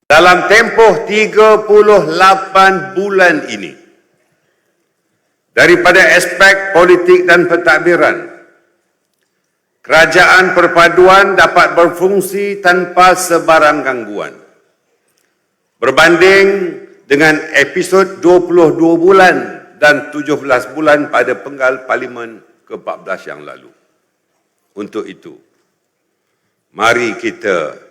Dalam tempoh 38 bulan ini, daripada aspek politik dan pentadbiran, kerajaan perpaduan dapat berfungsi tanpa sebarang gangguan. Berbanding dengan episod 22 bulan dan 17 bulan pada penggal Parlimen ke-14 yang lalu. Untuk itu, mari kita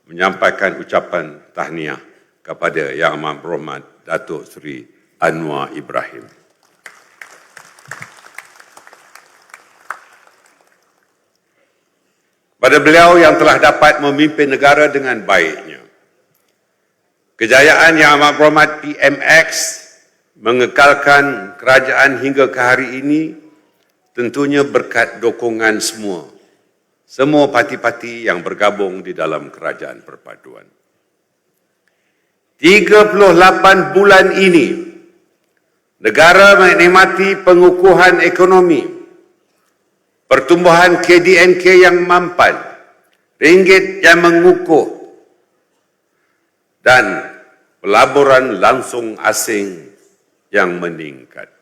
menyampaikan ucapan tahniah kepada Yang Amat Berhormat Datuk Seri Anwar Ibrahim. Pada beliau yang telah dapat memimpin negara dengan baiknya. Kejayaan Yang Amat Berhormat PMX mengekalkan kerajaan hingga ke hari ini tentunya berkat dukungan semua parti-parti yang bergabung di dalam kerajaan perpaduan. 38 bulan ini, negara menikmati pengukuhan ekonomi, pertumbuhan KDNK yang mampan, ringgit yang mengukuh, dan pelaburan langsung asing yang meningkat.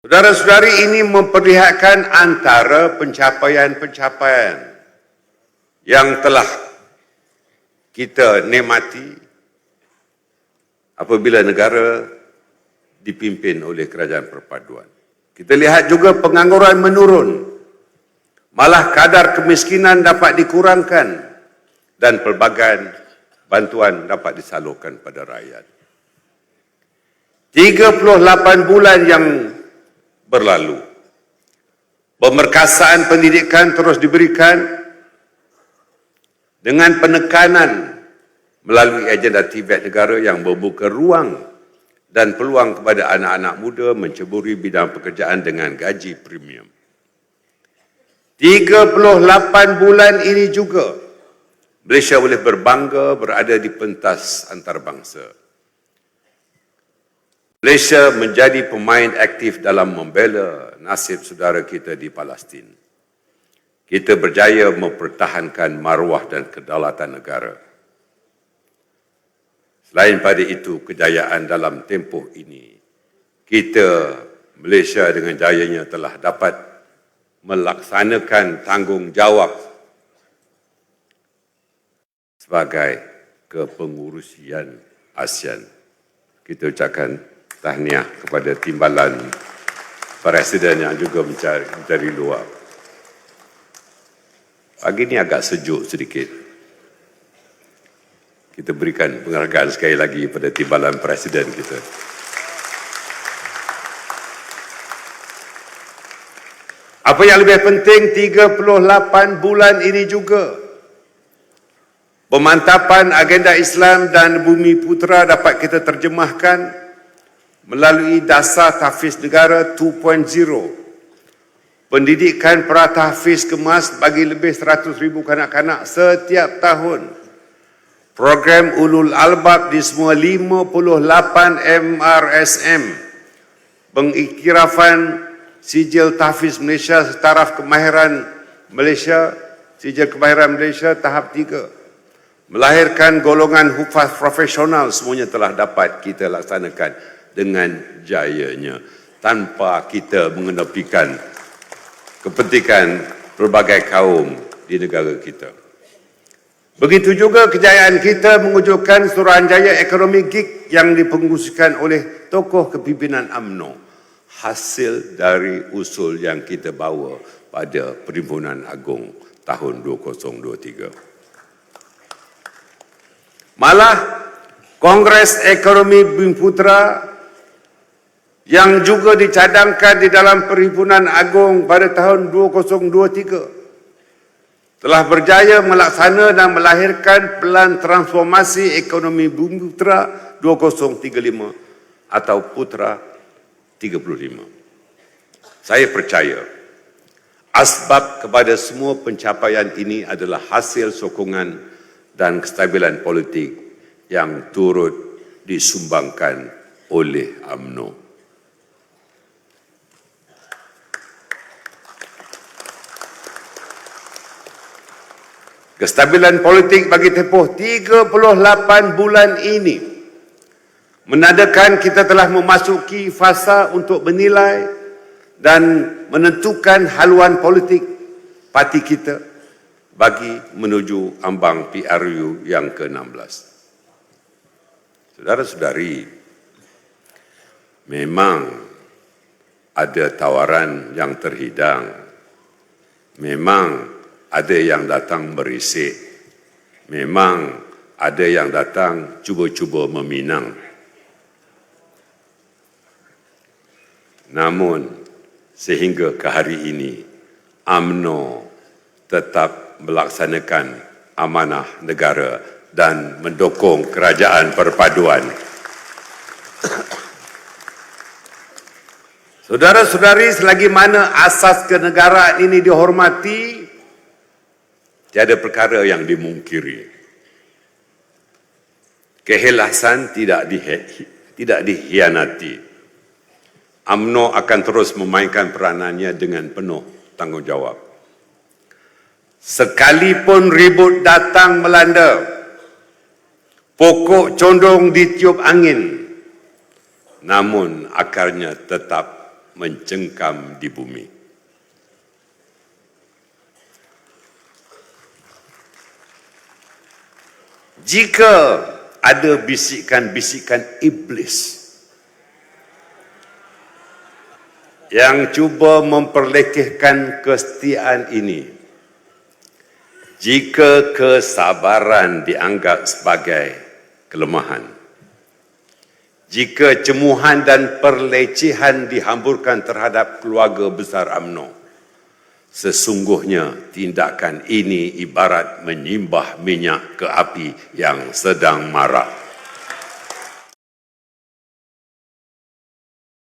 Saudara-saudari, ini memperlihatkan antara pencapaian-pencapaian yang telah kita nikmati apabila negara dipimpin oleh kerajaan perpaduan. Kita lihat juga pengangguran menurun, malah kadar kemiskinan dapat dikurangkan dan pelbagai bantuan dapat disalurkan pada rakyat. 38 bulan yang berlalu, pemerkasaan pendidikan terus diberikan dengan penekanan melalui agenda TVET negara yang membuka ruang dan peluang kepada anak-anak muda menceburi bidang pekerjaan dengan gaji premium. 38 bulan ini juga Malaysia boleh berbangga berada di pentas antarabangsa. Malaysia menjadi pemain aktif dalam membela nasib saudara kita di Palestin. Kita berjaya mempertahankan maruah dan kedaulatan negara. Selain pada itu, kejayaan dalam tempoh ini, kita, Malaysia dengan jayanya telah dapat melaksanakan tanggungjawab sebagai kepengurusian ASEAN. Kita ucapkan tahniah kepada timbalan Presiden yang juga mencari luar. Pagi ini agak sejuk sedikit. Kita berikan penghargaan sekali lagi pada timbalan Presiden kita. Apa yang lebih penting, 38 bulan ini juga pemantapan agenda Islam dan Bumi Putera dapat kita terjemahkan melalui Dasar Tahfiz Negara 2.0, pendidikan pra-tahfiz kemas bagi lebih 100,000 kanak-kanak setiap tahun, program ulul albab di semua 58 MRSM, pengiktirafan sijil tahfiz Malaysia setaraf kemahiran Malaysia, sijil kemahiran Malaysia tahap 3, melahirkan golongan hufaz profesional, semuanya telah dapat kita laksanakan dengan jayanya tanpa kita mengenepikan kepentingan pelbagai kaum di negara kita. Begitu juga kejayaan kita mewujudkan Suruhanjaya Ekonomi GIG yang dipenguruskan oleh tokoh kepimpinan UMNO, hasil dari usul yang kita bawa pada Perhimpunan Agung tahun 2023. Malah Kongres Ekonomi Bumi Putera yang juga dicadangkan di dalam Perhimpunan Agung pada tahun 2023 telah berjaya melaksana dan melahirkan Pelan Transformasi Ekonomi Bumi Putera 2035 atau Putera 35. Saya percaya asbab kepada semua pencapaian ini adalah hasil sokongan dan kestabilan politik yang turut disumbangkan oleh UMNO. Kestabilan politik bagi tempoh 38 bulan ini menandakan kita telah memasuki fasa untuk menilai dan menentukan haluan politik parti kita bagi menuju ambang PRU yang ke-16. Saudara-saudari, memang ada tawaran yang terhidang. Memang ada yang datang berisik. Memang ada yang datang cuba-cuba meminang. Namun, sehingga ke hari ini, UMNO tetap melaksanakan amanah negara dan mendukung kerajaan perpaduan. Saudara-saudari, selagi mana asas kenegaraan ini dihormati, tiada perkara yang dimungkiri. Keikhlasan tidak dihianati. UMNO akan terus memainkan peranannya dengan penuh tanggungjawab. Sekalipun ribut datang melanda, pokok condong ditiup angin, namun akarnya tetap mencengkam di bumi. Jika ada bisikan-bisikan iblis yang cuba memperlekehkan kesetiaan ini, jika kesabaran dianggap sebagai kelemahan, jika cemuhan dan perlecehan dihamburkan terhadap keluarga besar UMNO, sesungguhnya tindakan ini ibarat menyimbah minyak ke api yang sedang marak.